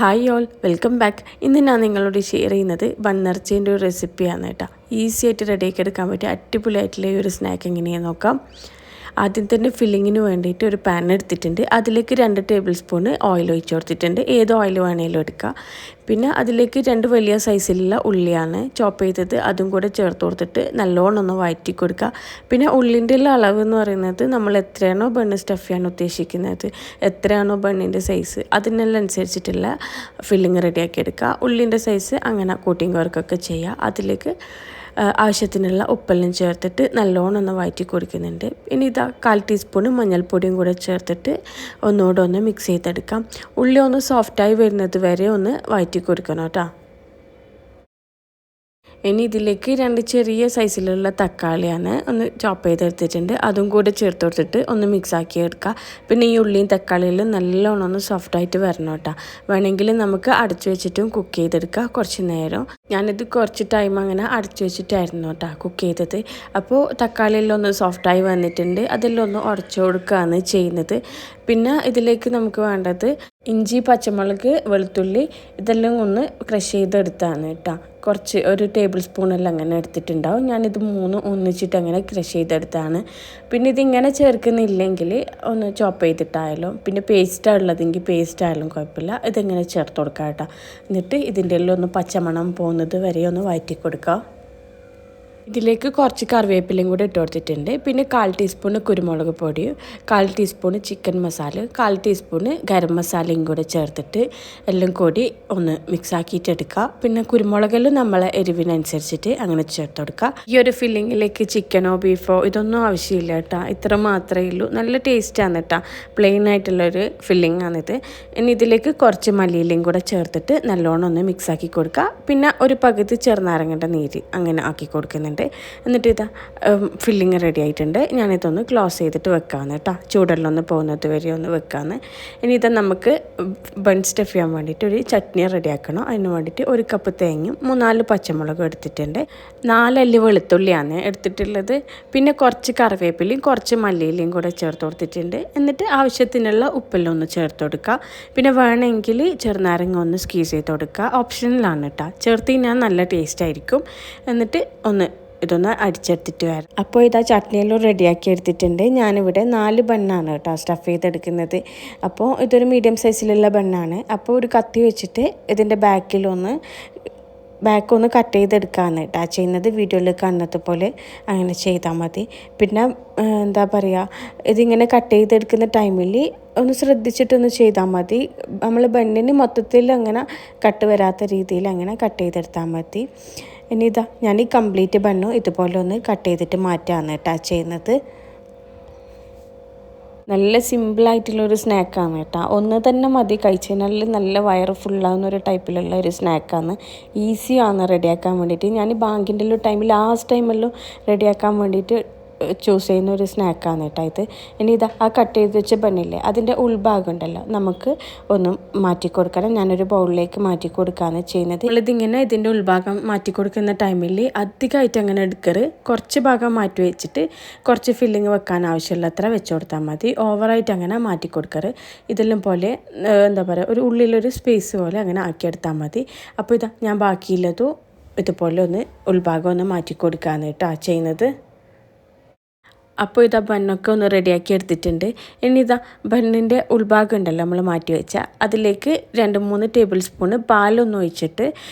Hi all, welcome back. ഇന്ന് ഞാൻ നിങ്ങളോട് ഷെയർ ചെയ്യുന്നത് ബണ്ണർച്ചേൻ്റെ ഒരു റെസിപ്പിയാണ് കേട്ടോ. ഈസി ആയിട്ട് റെഡിയാക്കി എടുക്കാൻ പറ്റിയ അടിപൊളിയായിട്ടുള്ള ഈ ഒരു സ്നാക്ക് എങ്ങനെയാണെന്ന് നോക്കാം. ആദ്യം തന്നെ ഫില്ലിങ്ങിന് വേണ്ടിയിട്ട് ഒരു പാൻ എടുത്തിട്ടുണ്ട്. അതിലേക്ക് 2 ടേബിൾ സ്പൂൺ ഓയിൽ ഒഴിച്ച് കൊടുത്തിട്ടുണ്ട്. ഏത് ഓയിൽ വേണമെങ്കിലും എടുക്കുക. പിന്നെ അതിലേക്ക് 2 വലിയ സൈസിലുള്ള ഉള്ളിയാണ് ചോപ്പ് ചെയ്തത്, അതും കൂടെ ചേർത്ത് കൊടുത്തിട്ട് നല്ലോണം ഒന്ന് വഴറ്റി കൊടുക്കുക. പിന്നെ ഉള്ളിൻ്റെ അളവ് എന്ന് പറയുന്നത് നമ്മൾ എത്രയാണോ ബണ്ണ് സ്റ്റഫ് ചെയ്യാൻ ഉദ്ദേശിക്കുന്നത്, എത്രയാണോ ബണ്ണിൻ്റെ സൈസ്, അതിനെല്ലാം അനുസരിച്ചിട്ടുള്ള ഫില്ലിങ് റെഡിയാക്കി എടുക്കുക. ഉള്ളിൻ്റെ സൈസ് അങ്ങനെ കൂട്ടിയും കുറക്കൊക്കെ ചെയ്യുക. അതിലേക്ക് ആവശ്യത്തിനുള്ള ഉപ്പെല്ലാം ചേർത്തിട്ട് നല്ലോണം ഒന്ന് വഴറ്റി കൊടുക്കുന്നുണ്ട്. ഇനി ഇതാ 1/4 ടീസ്പൂൺ മഞ്ഞൾപ്പൊടിയും കൂടെ ചേർത്തിട്ട് ഒന്നുകൂടെ ഒന്ന് മിക്സ് ചെയ്തെടുക്കാം. ഉള്ളി ഒന്ന് സോഫ്റ്റായി വരുന്നത് വരെ ഒന്ന് വഴറ്റി കൊടുക്കണം കേട്ടോ. ഇനി ഇതിലേക്ക് 2 ചെറിയ സൈസിലുള്ള തക്കാളിയാണ് ഒന്ന് ചോപ്പ് ചെയ്തെടുത്തിട്ടുണ്ട്. അതും കൂടെ ചേർത്ത് കൊടുത്തിട്ട് ഒന്ന് മിക്സ് ആക്കി എടുക്കുക. പിന്നെ ഈ ഉള്ളിയും തക്കാളിയെല്ലാം നല്ലോണം ഒന്ന് സോഫ്റ്റായിട്ട് വരണം കേട്ടോ. വേണമെങ്കിൽ നമുക്ക് അടച്ചു വെച്ചിട്ടും കുക്ക് ചെയ്തെടുക്കുക കുറച്ച് നേരം. ഞാനിത് കുറച്ച് ടൈം അങ്ങനെ അടച്ചു വെച്ചിട്ടായിരുന്നു കേട്ടോ കുക്ക് ചെയ്തത്. അപ്പോൾ തക്കാളിയെല്ലാം ഒന്ന് സോഫ്റ്റായി വന്നിട്ടുണ്ട്. അതെല്ലാം ഒന്ന് ഉടച്ചു കൊടുക്കുകയാണ് ചെയ്യുന്നത്. പിന്നെ ഇതിലേക്ക് നമുക്ക് വേണ്ടത് ഇഞ്ചി, പച്ചമുളക്, വെളുത്തുള്ളി ഇതെല്ലാം ഒന്ന് ക്രഷ് ചെയ്തെടുത്താണ് കേട്ടോ. കുറച്ച് ഒരു ടേബിൾ സ്പൂണെല്ലാം അങ്ങനെ എടുത്തിട്ടുണ്ടാവും. ഞാനിത് 3 ഒന്നിച്ചിട്ട് അങ്ങനെ ക്രഷ് ചെയ്തെടുത്താണ്. പിന്നെ ഇതിങ്ങനെ ചേർക്കുന്നില്ലെങ്കിൽ ഒന്ന് ചോപ്പ് ചെയ്തിട്ടായാലും, പിന്നെ പേസ്റ്റ് ഉള്ളതെങ്കിൽ പേസ്റ്റ് ആയാലും കുഴപ്പമില്ല. ഇതെങ്ങനെ ചേർത്ത് കൊടുക്കാം കേട്ടോ. എന്നിട്ട് ഇതിൻ്റെ എല്ലാം ഒന്ന് പച്ചമണം പോകുന്നത് വരെ ഒന്ന് വഴറ്റി കൊടുക്കുക. ഇതിലേക്ക് കുറച്ച് കറിവേപ്പിലയും കൂടി ഇട്ട് കൊടുത്തിട്ടുണ്ട്. പിന്നെ 1/4 ടീസ്പൂൺ കുരുമുളക് പൊടി, 1/4 teaspoon chicken masala, 1/4 teaspoon garam മസാലയും കൂടെ ചേർത്തിട്ട് എല്ലാം കൂടി ഒന്ന് മിക്സ് ആക്കിയിട്ടെടുക്കുക. പിന്നെ കുരുമുളകെല്ലാം നമ്മളെ എരിവിനനുസരിച്ചിട്ട് അങ്ങനെ ചേർത്ത് കൊടുക്കുക. ഈ ഒരു ഫില്ലിങ്ങിലേക്ക് ചിക്കനോ ബീഫോ ഇതൊന്നും ആവശ്യമില്ല കേട്ടോ. ഇത്ര മാത്രമേ ഉള്ളൂ. നല്ല ടേസ്റ്റാണ് കേട്ടോ. പ്ലെയിൻ ആയിട്ടുള്ളൊരു ഫില്ലിംഗ് ആണിത്. ഇനി ഇതിലേക്ക് കുറച്ച് മല്ലിയിലയും കൂടെ ചേർത്തിട്ട് നല്ലോണം ഒന്ന് മിക്സ് ആക്കി കൊടുക്കുക. പിന്നെ ഒരു പകുതി ചെറുനാരങ്ങയുടെ നീര് അങ്ങനെ ആക്കി കൊടുക്കുന്നുണ്ട്. എന്നിട്ട് ഇതാ ഫില്ലിങ് റെഡി ആയിട്ടുണ്ട്. ഞാനിതൊന്ന് ക്ലോസ് ചെയ്തിട്ട് വെക്കാമെന്ന് കേട്ടോ. ചൂടെല്ലാം ഒന്ന് പോകുന്നത് വരെ ഒന്ന് വെക്കാമെന്ന്. ഇനി ഇതാ നമുക്ക് ബൺ സ്റ്റഫ് ചെയ്യാൻ വേണ്ടിയിട്ട് ഒരു ചട്നി റെഡിയാക്കണം. അതിന് വേണ്ടിയിട്ട് 1 കപ്പ് തേങ്ങയും 3-4 പച്ചമുളകും എടുത്തിട്ടുണ്ട്. 4 അല്ലി വെളുത്തുള്ളിയാണ് എടുത്തിട്ടുള്ളത്. പിന്നെ കുറച്ച് കറിവേപ്പിലയും കുറച്ച് മല്ലിയിലയും കൂടെ ചേർത്ത് കൊടുത്തിട്ടുണ്ട്. എന്നിട്ട് ആവശ്യത്തിനുള്ള ഉപ്പെല്ലാം ഒന്ന് ചേർത്ത് കൊടുക്കുക. പിന്നെ വേണമെങ്കിൽ ചെറുനാരങ്ങ ഒന്ന് സ്ക്വീസ് ചെയ്ത് കൊടുക്കുക. ഓപ്ഷനിലാണ് കേട്ടോ. ചേർത്ത് കഴിഞ്ഞാൽ നല്ല ടേസ്റ്റ് ആയിരിക്കും. എന്നിട്ട് ഒന്ന് ഇതൊന്ന് അടിച്ചെടുത്തിട്ട് വരാം. അപ്പോൾ ഇതാ ചട്നിയെല്ലാം റെഡിയാക്കി എടുത്തിട്ടുണ്ട്. ഞാനിവിടെ 4 ബണ്ണാണ് കേട്ടോ സ്റ്റഫ് ചെയ്തെടുക്കുന്നത്. അപ്പോൾ ഇതൊരു മീഡിയം സൈസിലുള്ള ബണ്ണാണ്. അപ്പോൾ ഒരു കത്തി വെച്ചിട്ട് ഇതിൻ്റെ ബാക്കൊന്ന് കട്ട് ചെയ്തെടുക്കാമെന്ന് കേട്ടോ ചെയ്യുന്നത്. വീഡിയോയിൽ കാണുന്നത് പോലെ അങ്ങനെ ചെയ്താൽ മതി. പിന്നെ എന്താ പറയുക, ഇതിങ്ങനെ കട്ട് ചെയ്തെടുക്കുന്ന ടൈമിൽ ഒന്ന് ശ്രദ്ധിച്ചിട്ടൊന്ന് ചെയ്താൽ മതി. നമ്മൾ ബണ്ണിന് മൊത്തത്തിൽ അങ്ങനെ കട്ട് വരാത്ത രീതിയിൽ അങ്ങനെ കട്ട് ചെയ്തെടുത്താൽ മതി. ഇനി ഇതാ ഞാൻ ഈ കംപ്ലീറ്റ് ബണ്ണും ഇതുപോലെ ഒന്ന് കട്ട് ചെയ്തിട്ട് മാറ്റാമെന്ന് കേട്ടോ ചെയ്യുന്നത്. നല്ല സിമ്പിളായിട്ടുള്ളൊരു സ്നാക്കാണ് കേട്ടോ. ഒന്ന് തന്നെ മതി കഴിച്ചാൽ നല്ല വയറ് ഫുള്ളാകുന്ന ഒരു ടൈപ്പിലുള്ള ഒരു സ്നാക്കാണ്. ഈസിയാണ് റെഡിയാക്കാൻ വേണ്ടിയിട്ട്. ഞാൻ ബാങ്കിൻ്റെ ഒരു ടൈമിൽ ലാസ്റ്റ് ടൈമെല്ലാം റെഡിയാക്കാൻ വേണ്ടിയിട്ട് ചൂസ് ചെയ്യുന്ന ഒരു സ്നാക്കാണ് കേട്ടോ ഇത്. ഇനി ഇതാ ആ കട്ട് ചെയ്ത് വെച്ച ബണ്ണില്ലേ, അതിൻ്റെ ഉൾഭാഗം ഉണ്ടല്ലോ, നമുക്ക് ഒന്ന് മാറ്റി കൊടുക്കണം. ഞാനൊരു ബൗളിലേക്ക് മാറ്റി കൊടുക്കുകയാണ് ചെയ്യുന്നത്. ഇതിങ്ങനെ ഇതിൻ്റെ ഉൾഭാഗം മാറ്റി കൊടുക്കുന്ന ടൈമിൽ അധികമായിട്ട് അങ്ങനെ എടുക്കരുത്. കുറച്ച് ഭാഗം മാറ്റി വെച്ചിട്ട് കുറച്ച് ഫില്ലിങ് വെക്കാൻ ആവശ്യമുള്ളത്ര വെച്ച് കൊടുത്താൽ മതി. ഓവറായിട്ട് അങ്ങനെ മാറ്റി കൊടുക്കരുത്. ഇതെല്ലാം പോലെ എന്താ പറയുക, ഒരു ഉള്ളിലൊരു സ്പേസ് പോലെ അങ്ങനെ ആക്കിയെടുത്താൽ മതി. അപ്പോൾ ഇതാ ഞാൻ ബാക്കിയുള്ളതും ഇതുപോലെ ഒന്ന് ഉൾഭാഗം ഒന്ന് മാറ്റി കൊടുക്കുകയാണ് കേട്ടോ ചെയ്യുന്നത്. അപ്പോൾ ഇതാ ബണ്ണൊക്കെ ഒന്ന് റെഡിയാക്കി എടുത്തിട്ടുണ്ട്. ഇനി ഇതാ ബണ്ണിൻ്റെ ഉൾഭാഗം ഉണ്ടല്ലോ നമ്മൾ മാറ്റി വെച്ചാൽ, അതിലേക്ക് 2-3 ടേബിൾ സ്പൂൺ പാലൊന്ന് ഒഴിച്ചിട്ട്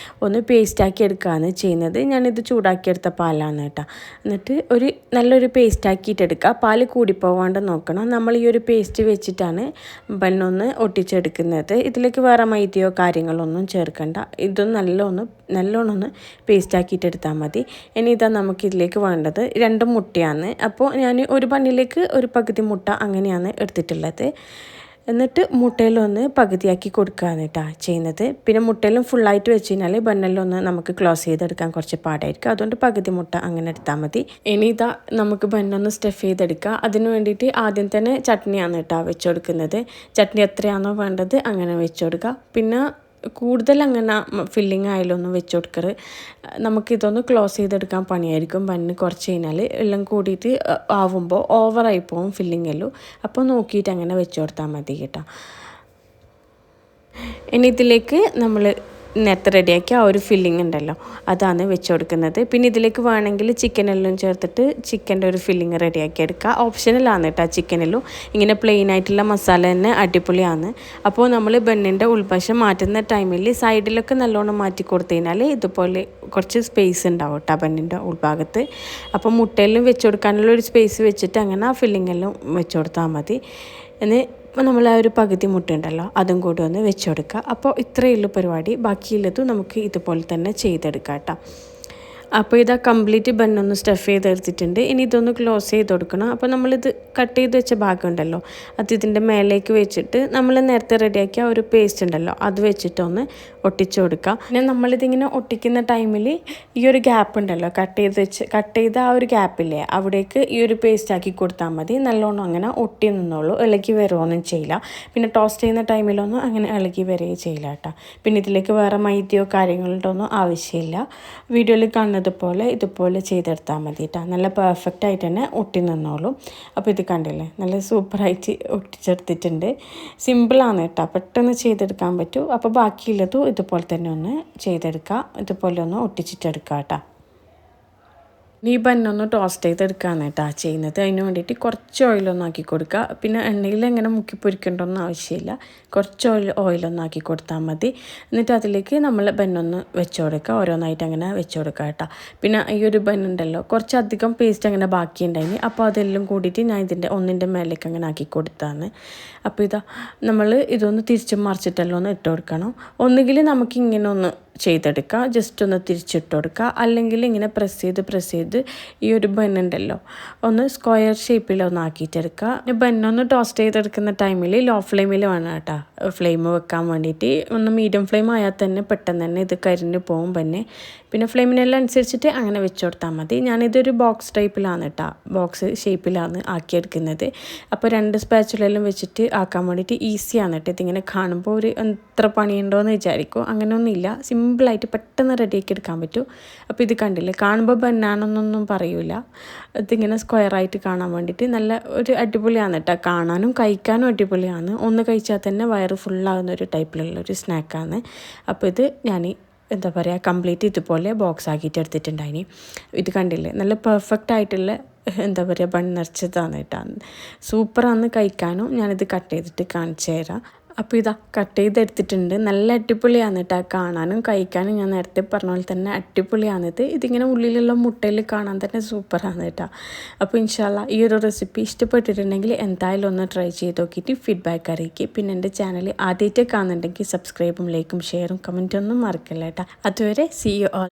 ഒന്ന് പേസ്റ്റാക്കി എടുക്കുകയാണ് ചെയ്യുന്നത്. ഞാനിത് ചൂടാക്കിയെടുത്ത പാലാണ് കേട്ടോ. എന്നിട്ട് നല്ലൊരു പേസ്റ്റാക്കിയിട്ട് എടുക്കുക. പാൽ കൂടിപ്പോവാണ്ട് നോക്കണം. നമ്മൾ ഈ ഒരു പേസ്റ്റ് വെച്ചിട്ടാണ് ബണ്ണൊന്ന് ഒട്ടിച്ചെടുക്കുന്നത്. ഇതിലേക്ക് വേറെ മൈദയോ കാര്യങ്ങളൊന്നും ചേർക്കണ്ട. ഇതൊന്ന് നല്ലോണം ഒന്ന് പേസ്റ്റാക്കിയിട്ട് എടുത്താൽ മതി. ഇനി ഇതാ നമുക്കിതിലേക്ക് വേണ്ടത് 2 മുട്ടയാണ്. അപ്പോൾ ഞാൻ ഒരു ബണ്ണിലേക്ക് ഒരു പകുതി മുട്ട അങ്ങനെയാണ് എടുത്തിട്ടുള്ളത്. എന്നിട്ട് മുട്ടയിലൊന്ന് പകുതിയാക്കി കൊടുക്കുകയാണ് കേട്ടോ ചെയ്യുന്നത്. പിന്നെ മുട്ടയിലും ഫുള്ളായിട്ട് വെച്ച് കഴിഞ്ഞാൽ ബണ്ണെല്ലാം ഒന്ന് നമുക്ക് ക്ലോസ് ചെയ്തെടുക്കാൻ കുറച്ച് പാടായിരിക്കും. അതുകൊണ്ട് പകുതി മുട്ട അങ്ങനെ എടുത്താൽ മതി. ഇനി ഇതാ നമുക്ക് ബണ്ണൊന്ന് സ്റ്റഫ് ചെയ്തെടുക്കുക. അതിന് വേണ്ടിയിട്ട് ആദ്യം തന്നെ ചട്നിയാണ് കേട്ടോ വെച്ച് കൊടുക്കുന്നത്. ചട്നി എത്രയാണോ വേണ്ടത് അങ്ങനെ വെച്ച് കൊടുക്കുക. പിന്നെ കൂടുതൽ അങ്ങനെ ഫില്ലിങ് ആയാലൊന്നും വെച്ച് കൊടുക്കരുത്. നമുക്കിതൊന്ന് ക്ലോസ് ചെയ്തെടുക്കാൻ പണിയായിരിക്കും. ബണ്ണ് കുറച്ച് കഴിഞ്ഞാൽ എല്ലാം കൂടിയിട്ട് ആവുമ്പോൾ ഓവറായി പോകും ഫില്ലിങ്ങെല്ലാം. അപ്പോൾ നോക്കിയിട്ട് അങ്ങനെ വെച്ച് കൊടുത്താൽ മതി കേട്ടോ. ഇനി ഇതിലേക്ക് നമ്മൾ നേരത്തെ റെഡിയാക്കിയ ആ ഒരു ഫില്ലിംഗ് ഉണ്ടല്ലോ അതാണ് വെച്ച് കൊടുക്കുന്നത്. പിന്നെ ഇതിലേക്ക് വേണമെങ്കിൽ ചിക്കനെല്ലാം ചേർത്തിട്ട് ചിക്കൻ്റെ ഒരു ഫില്ലിങ് റെഡിയാക്കി എടുക്കുക. ഓപ്ഷനലാണ് കേട്ടോ ചിക്കനിലും. ഇങ്ങനെ പ്ലെയിൻ ആയിട്ടുള്ള മസാല തന്നെ അടിപൊളിയാണ്. അപ്പോൾ നമ്മൾ ബണ്ണിൻ്റെ ഉൾവശം മാറ്റുന്ന ടൈമിൽ സൈഡിലൊക്കെ നല്ലോണം മാറ്റി കൊടുത്തു കഴിഞ്ഞാൽ ഇതുപോലെ കുറച്ച് സ്പേസ് ഉണ്ടാവും കേട്ടോ ബണ്ണിൻ്റെ ഉൾഭാഗത്ത്. അപ്പോൾ മുട്ടയെല്ലാം വെച്ച് കൊടുക്കാനുള്ള ഒരു സ്പേസ് വെച്ചിട്ട് അങ്ങനെ ആ ഫില്ലിംഗ് എല്ലാം വെച്ച് കൊടുത്താൽ മതി. ഇപ്പോൾ നമ്മൾ ആ ഒരു പകുതി മുട്ട ഉണ്ടല്ലോ അതും കൂടി ഒന്ന് വെച്ച് കൊടുക്കുക. അപ്പോൾ ഇത്രയേ ഉള്ളൂ പരിപാടി. ബാക്കിയുള്ളതും നമുക്ക് ഇതുപോലെ തന്നെ ചെയ്തെടുക്കാം കേട്ടോ. അപ്പോൾ ഇതാ കംപ്ലീറ്റ് ബണ്ണൊന്ന് സ്റ്റഫ് ചെയ്തെടുത്തിട്ടുണ്ട്. ഇനി ഇതൊന്ന് ക്ലോസ് ചെയ്ത് കൊടുക്കണം. അപ്പോൾ നമ്മളിത് കട്ട് ചെയ്ത് വെച്ച ഭാഗം ഉണ്ടല്ലോ അത് ഇതിൻ്റെ മേലേക്ക് വെച്ചിട്ട് നമ്മൾ നേരത്തെ റെഡിയാക്കിയ ഒരു പേസ്റ്റ് ഉണ്ടല്ലോ അത് വെച്ചിട്ടൊന്ന് ഒട്ടിച്ച് കൊടുക്കുക. പിന്നെ നമ്മളിതിങ്ങനെ ഒട്ടിക്കുന്ന ടൈമിൽ ഈ ഒരു ഗ്യാപ്പ് ഉണ്ടല്ലോ കട്ട് ചെയ്ത ആ ഒരു ഗ്യാപ്പില്ലേ അവിടേക്ക് ഈ ഒരു പേസ്റ്റ് ആക്കി കൊടുത്താൽ മതി. നല്ലോണം അങ്ങനെ ഒട്ടി നിന്നോളൂ, ഇളകി വരുമൊന്നും ചെയ്യില്ല. പിന്നെ ടോസ്റ്റ് ചെയ്യുന്ന ടൈമിലൊന്നും അങ്ങനെ ഇളകി വരികയോ ചെയ്യില്ല കേട്ടോ. പിന്നെ ഇതിലേക്ക് വേറെ മൈദയോ കാര്യങ്ങളുടെ ഒന്നും ആവശ്യമില്ല. വീഡിയോയിൽ കാണുന്നത് പോലെ ഇതുപോലെ ചെയ്തെടുത്താൽ മതി കേട്ടോ. നല്ല പെർഫെക്റ്റ് ആയിട്ട് തന്നെ ഒട്ടി നിന്നോളും. അപ്പോൾ ഇത് കണ്ടില്ലേ നല്ല സൂപ്പറായിട്ട് ഒട്ടിച്ചെടുത്തിട്ടുണ്ട്. സിമ്പിളാണ് കേട്ടോ, പെട്ടെന്ന് ചെയ്തെടുക്കാൻ പറ്റും. അപ്പോൾ ബാക്കിയുള്ളതും ഇതുപോലെ തന്നെ ഒന്ന് ചെയ്തെടുക്കുക, ഇതുപോലെ ഒന്ന് ഒട്ടിച്ചിട്ടെടുക്കുക കേട്ടോ. ഈ ബന്നൊന്ന് ടോസ്റ്റ് ചെയ്തെടുക്കുകയാണ് കേട്ടോ ചെയ്യുന്നത്. അതിന് വേണ്ടിയിട്ട് കുറച്ച് ഓയിലൊന്നും ആക്കി കൊടുക്കുക. പിന്നെ എണ്ണയിൽ എങ്ങനെ മുക്കി പൊരിക്കേണ്ടൊന്നും ആവശ്യമില്ല, കുറച്ച് ഓയിലൊന്നും ആക്കി കൊടുത്താൽ മതി. എന്നിട്ട് അതിലേക്ക് നമ്മൾ ബന്നൊന്ന് വെച്ച് കൊടുക്കുക, ഓരോന്നായിട്ട് അങ്ങനെ വെച്ച് കൊടുക്കുക കേട്ടോ. പിന്നെ ഈ ഒരു ബന്നുണ്ടല്ലോ കുറച്ചധികം പേസ്റ്റ് അങ്ങനെ ബാക്കിയുണ്ടായിന്, അപ്പോൾ അതെല്ലാം കൂടിയിട്ട് ഞാൻ ഒന്നിൻ്റെ മേലേക്ക് അങ്ങനെ ആക്കി കൊടുത്താണ്. അപ്പോൾ നമ്മൾ ഇതൊന്ന് തിരിച്ചും മറിച്ചിട്ടെല്ലാം ഒന്ന് ഇട്ട് കൊടുക്കണം. ഒന്നുകിൽ നമുക്കിങ്ങനെ ഒന്ന് ചെയ്തെടുക്കുക, ജസ്റ്റ് ഒന്ന് തിരിച്ചിട്ട് കൊടുക്കുക. അല്ലെങ്കിൽ ഇങ്ങനെ പ്രസ് ചെയ്ത് ഈ ഒരു ബന്നുണ്ടല്ലോ ഒന്ന് സ്ക്വയർ ഷേപ്പിലൊന്ന് ആക്കിയിട്ടെടുക്കുക. ബന്നൊന്ന് ടോസ്റ്റ് ചെയ്തെടുക്കുന്ന ടൈമിൽ ലോ ഫ്ലെയിമിൽ വേണം കേട്ടോ ഫ്ലെയിം വെക്കാൻ വേണ്ടിയിട്ട്. ഒന്ന് മീഡിയം ഫ്ലെയിം ആയാൽ തന്നെ പെട്ടെന്ന് തന്നെ ഇത് കരിഞ്ഞ് പോകും ബന്ന്. പിന്നെ ഫ്ലെയിമിനെല്ലാം അനുസരിച്ചിട്ട് അങ്ങനെ വെച്ച് കൊടുത്താൽ മതി. ഞാനിതൊരു ബോക്സ് ടൈപ്പിലാണ് കേട്ടോ, ബോക്സ് ഷേപ്പിലാണ് ആക്കിയെടുക്കുന്നത്. അപ്പോൾ 2 സ്പാച്ചുലെല്ലാം വെച്ചിട്ട് ആക്കാൻ വേണ്ടിയിട്ട് ഈസിയാണ് കേട്ടോ. ഇതിങ്ങനെ കാണുമ്പോൾ ഒരു എത്ര പണിയുണ്ടോയെന്ന് വിചാരിക്കും, അങ്ങനെയൊന്നുമില്ല. സിമ്പിളായിട്ട് പെട്ടെന്ന് റെഡിയാക്കി എടുക്കാൻ പറ്റും. അപ്പോൾ ഇത് കണ്ടില്ലേ, കാണുമ്പോൾ ബന്നാണെന്നൊന്നും പറയൂല. ഇതിങ്ങനെ സ്ക്വയറായിട്ട് കാണാൻ വേണ്ടിയിട്ട് നല്ല ഒരു അടിപൊളിയാണ് കേട്ടോ. കാണാനും കഴിക്കാനും അടിപൊളിയാണ്. ഒന്ന് കഴിച്ചാൽ തന്നെ വയറ് ഫുള്ളാകുന്ന ഒരു ടൈപ്പിലുള്ളൊരു സ്നാക്കാണ്. അപ്പോൾ ഇത് ഞാൻ എന്താ പറയുക കംപ്ലീറ്റ് ഇതുപോലെ ബോക്സ് ആക്കിയിട്ട് എടുത്തിട്ടുണ്ടായിനി. ഇത് കണ്ടില്ലേ നല്ല പെർഫെക്റ്റ് ആയിട്ടുള്ള എന്താ പറയുക ബണ്ണരച്ചതാണ് കേട്ടോ. സൂപ്പറാണ് കഴിക്കാനും. ഞാനിത് കട്ട് ചെയ്തിട്ട് കാണിച്ചു തരാം. അപ്പോൾ കട്ട് ചെയ്തെടുത്തിട്ടുണ്ട്. നല്ല അടിപൊളിയാണ് കേട്ടോ കാണാനും കഴിക്കാനും. ഞാൻ നേരത്തെ പറഞ്ഞ പോലെ തന്നെ അടിപൊളിയാണിത്. ഇതിങ്ങനെ ഉള്ളിലുള്ള മുട്ടയിൽ കാണാൻ തന്നെ സൂപ്പറാണ് കേട്ടോ. അപ്പോൾ ഇൻഷാല്ലാ ഈ ഒരു റെസിപ്പി ഇഷ്ടപ്പെട്ടിട്ടുണ്ടെങ്കിൽ എന്തായാലും ഒന്ന് ട്രൈ ചെയ്ത് നോക്കിയിട്ട് ഫീഡ്ബാക്ക് അറിയിക്കുക. പിന്നെ എൻ്റെ ചാനൽ ആദ്യമായിട്ട് കാണുന്നുണ്ടെങ്കിൽ സബ്സ്ക്രൈബും ലൈക്കും ഷെയറും കമൻറ്റൊന്നും മറക്കില്ല കേട്ടോ. അതുവരെ സീ യു ഓൾ.